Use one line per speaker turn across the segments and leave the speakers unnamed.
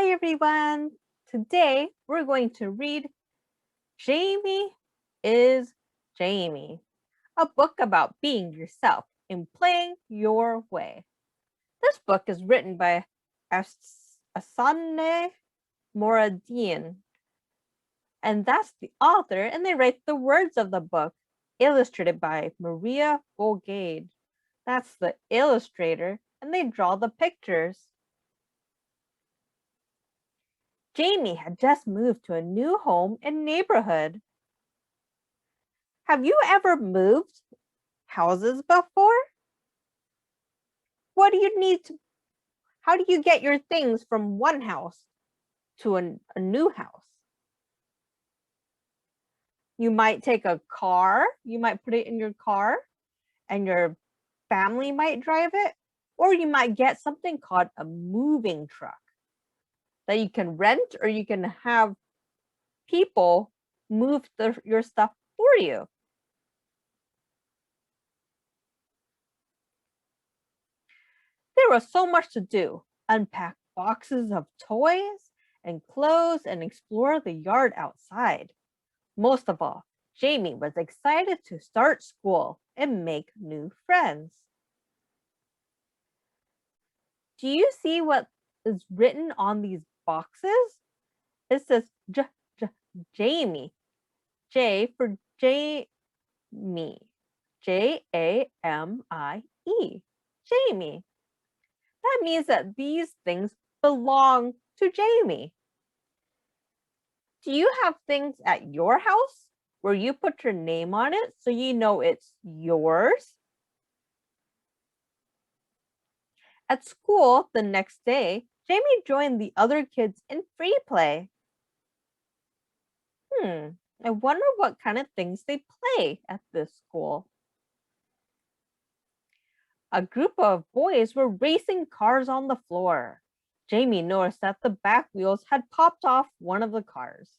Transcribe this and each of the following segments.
Hi everyone! Today we're going to read Jamie is Jamie, a book about being yourself and playing your way. This book is written by Afsaneh Moradian, and that's the author, and they write the words of the book, illustrated by Maria Bolgade. That's the illustrator, and they draw the pictures. Jamie had just moved to a new home and neighborhood. Have you ever moved houses before? What do you need to, how do you get your things from one house to a new house? You might take a car, you might put it in your car, and your family might drive it, or you might get something called a moving truck that you can rent, or you can have people move your stuff for you. There was so much to do. Unpack boxes of toys and clothes and explore the yard outside. Most of all, Jamie was excited to start school and make new friends. Do you see what is written on these boxes? It says Jamie. J for Jamie. Jamie. Jamie. That means that these things belong to Jamie. Do you have things at your house where you put your name on it so you know it's yours? At school the next day, Jamie joined the other kids in free play. I wonder what kind of things they play at this school. A group of boys were racing cars on the floor. Jamie noticed that the back wheels had popped off one of the cars.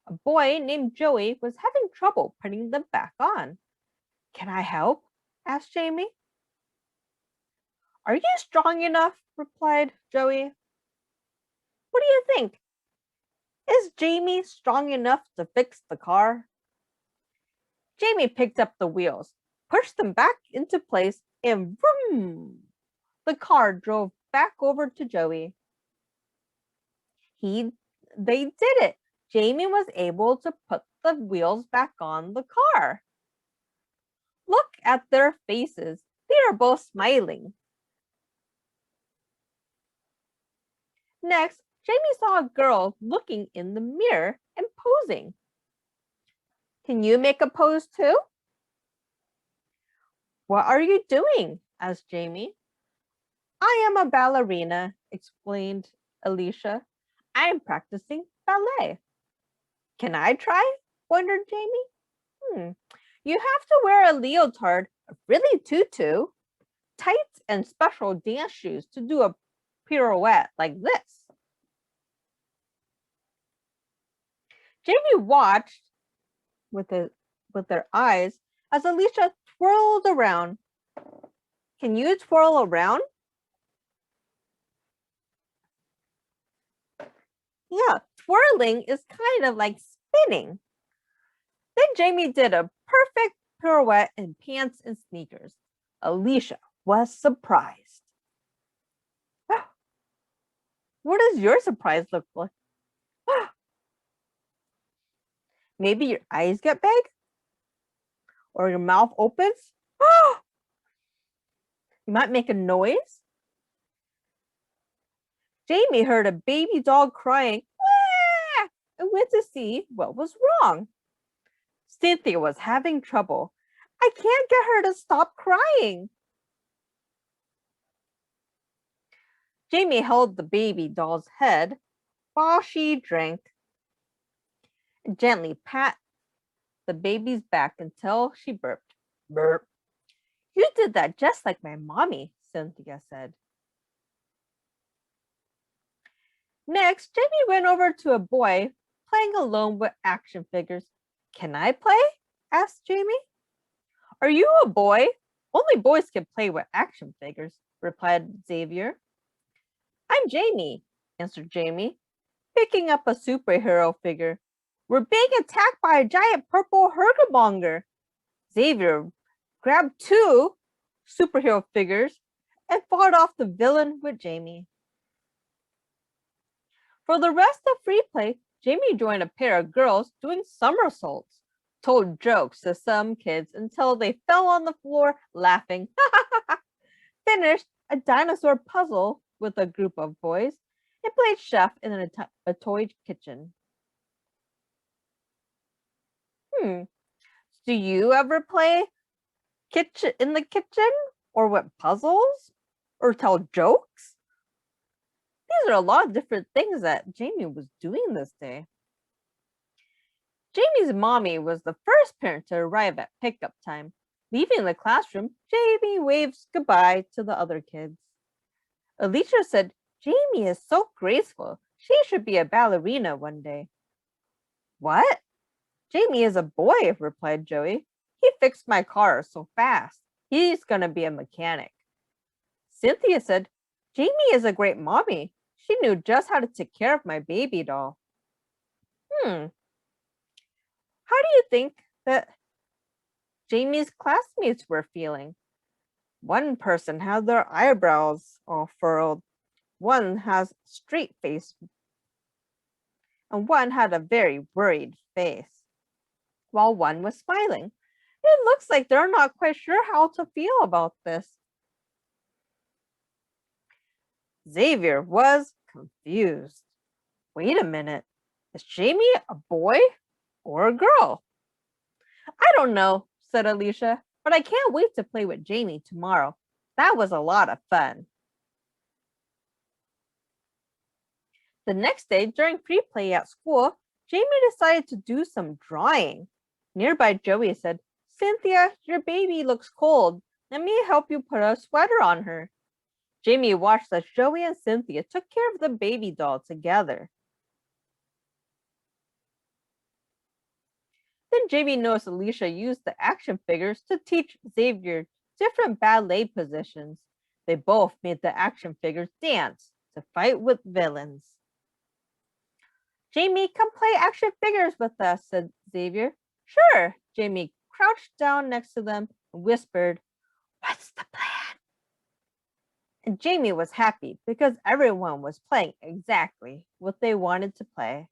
A boy named Joey was having trouble putting them back on. Can I help? Asked Jamie. Are you strong enough? Replied Joey. What do you think? Is Jamie strong enough to fix the car? Jamie picked up the wheels, pushed them back into place, and vroom! The car drove back over to Joey. They did it. Jamie was able to put the wheels back on the car. Look at their faces. They are both smiling. Next, Jamie saw a girl looking in the mirror and posing. Can you make a pose too? What are you doing? Asked Jamie. I am a ballerina, explained Alicia. I am practicing ballet. Can I try? Wondered Jamie. You have to wear a leotard, a frilly tutu, tights, and special dance shoes to do a pirouette like this. Jamie watched with their eyes as Alicia twirled around. Can you twirl around? Yeah, twirling is kind of like spinning. Then Jamie did a perfect pirouette in pants and sneakers. Alicia was surprised. What does your surprise look like? Maybe your eyes get big? Or your mouth opens? You might make a noise. Jamie heard a baby dog crying and went to see what was wrong. Cynthia was having trouble. I can't get her to stop crying. Jamie held the baby doll's head while she drank. Gently pat the baby's back until she burped. Burp. You did that just like my mommy, Cynthia said. Next, Jamie went over to a boy playing alone with action figures. Can I play? Asked Jamie. Are you a boy? Only boys can play with action figures, replied Xavier. I'm Jamie. answered Jamie, picking up a superhero figure. We're being attacked by a giant purple hergamonger. Xavier grabbed two superhero figures and fought off the villain with Jamie. For the rest of free play, Jamie joined a pair of girls doing somersaults, told jokes to some kids until they fell on the floor laughing, finished a dinosaur puzzle with a group of boys, and played chef in a toy kitchen. Do you ever play kitchen in the kitchen, or with puzzles, or tell jokes? These are a lot of different things that Jamie was doing this day. Jamie's mommy was the first parent to arrive at pickup time. Leaving the classroom, Jamie waves goodbye to the other kids. Alicia said, Jamie is so graceful. She should be a ballerina one day. What? Jamie is a boy, replied Joey. He fixed my car so fast. He's gonna be a mechanic. Cynthia said, Jamie is a great mommy. She knew just how to take care of my baby doll. How do you think that Jamie's classmates were feeling? One person had their eyebrows all furrowed. One has straight face. And one had a very worried face, while one was smiling. It looks like they're not quite sure how to feel about this. Xavier was confused. Wait a minute. Is Jamie a boy or a girl? I don't know, said Alicia, but I can't wait to play with Jamie tomorrow. That was a lot of fun. The next day, during free play at school, Jamie decided to do some drawing. Nearby, Joey said, Cynthia, your baby looks cold. Let me help you put a sweater on her. Jamie watched as Joey and Cynthia took care of the baby doll together. Then Jamie noticed Alicia used the action figures to teach Xavier different ballet positions. They both made the action figures dance to fight with villains. Jamie, come play action figures with us, said Xavier. Sure. Jamie crouched down next to them and whispered, What's the plan? And Jamie was happy because everyone was playing exactly what they wanted to play.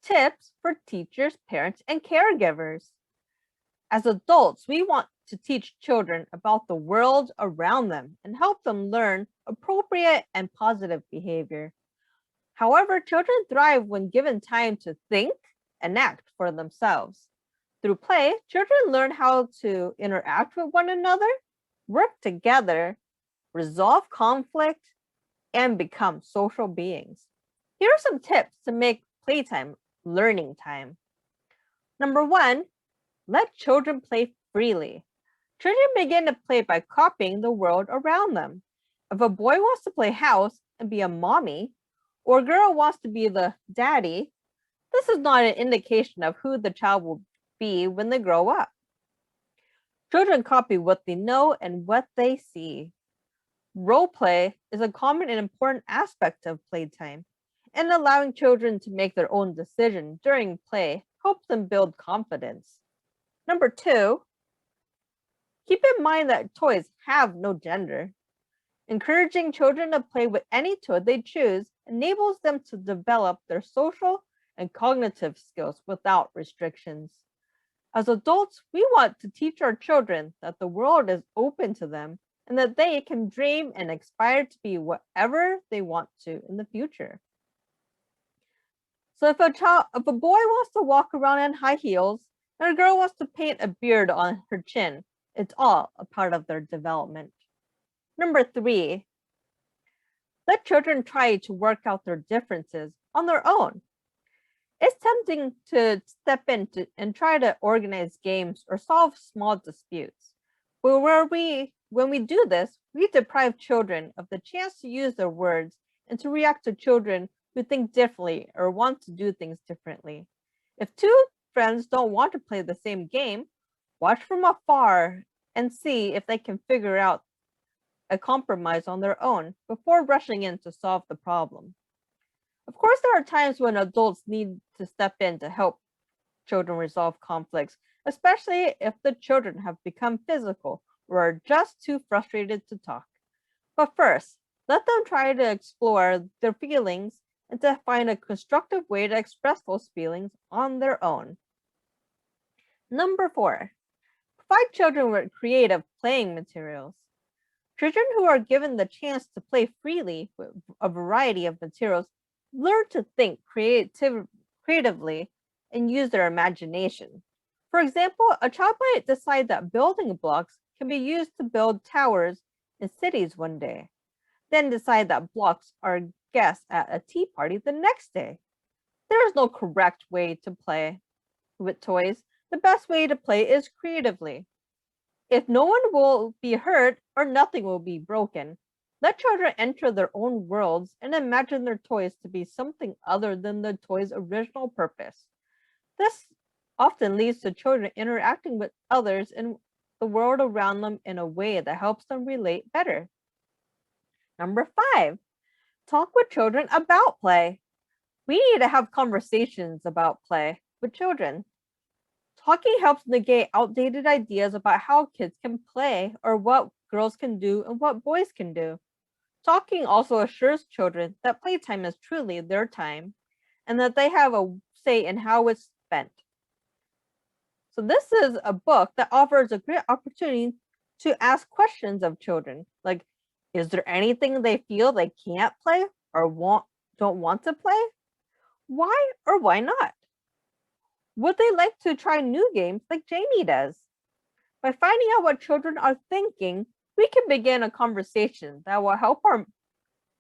Tips for teachers, parents, and caregivers. As adults, we want to teach children about the world around them and help them learn appropriate and positive behavior. However, children thrive when given time to think and act for themselves. Through play, children learn how to interact with one another, work together, resolve conflict, and become social beings. Here are some tips to make playtime learning time. Number 1, let children play freely. Children begin to play by copying the world around them. If a boy wants to play house and be a mommy, or a girl wants to be the daddy, this is not an indication of who the child will be when they grow up. Children copy what they know and what they see. Role play is a common and important aspect of playtime, and allowing children to make their own decisions during play helps them build confidence. Number 2, keep in mind that toys have no gender. Encouraging children to play with any toy they choose enables them to develop their social and cognitive skills without restrictions. As adults, we want to teach our children that the world is open to them and that they can dream and aspire to be whatever they want to in the future. So if a boy wants to walk around in high heels and a girl wants to paint a beard on her chin, it's all a part of their development. Number 3, let children try to work out their differences on their own. It's tempting to step in and try to organize games or solve small disputes. But when we do this, we deprive children of the chance to use their words and to react to children who think differently or want to do things differently. If two friends don't want to play the same game, watch from afar and see if they can figure out a compromise on their own before rushing in to solve the problem. Of course, there are times when adults need to step in to help children resolve conflicts, especially if the children have become physical or are just too frustrated to talk. But first, let them try to explore their feelings and to find a constructive way to express those feelings on their own. Number 4, provide children with creative playing materials. Children who are given the chance to play freely with a variety of materials learn to think creatively and use their imagination. For example, a child might decide that building blocks can be used to build towers in cities one day, then decide that blocks are guests at a tea party the next day. There is no correct way to play with toys. The best way to play is creatively. If no one will be hurt or nothing will be broken, let children enter their own worlds and imagine their toys to be something other than the toy's original purpose. This often leads to children interacting with others in the world around them in a way that helps them relate better. Number 5, talk with children about play. We need to have conversations about play with children. Talking helps negate outdated ideas about how kids can play or what girls can do and what boys can do. Talking also assures children that playtime is truly their time and that they have a say in how it's spent. So this is a book that offers a great opportunity to ask questions of children, like, is there anything they feel they can't play or don't want to play? Why or why not? Would they like to try new games like Jamie does? By finding out what children are thinking, we can begin a conversation that will help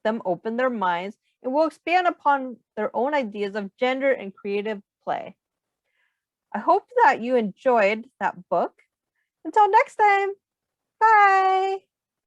them open their minds and will expand upon their own ideas of gender and creative play. I hope that you enjoyed that book. Until next time, bye!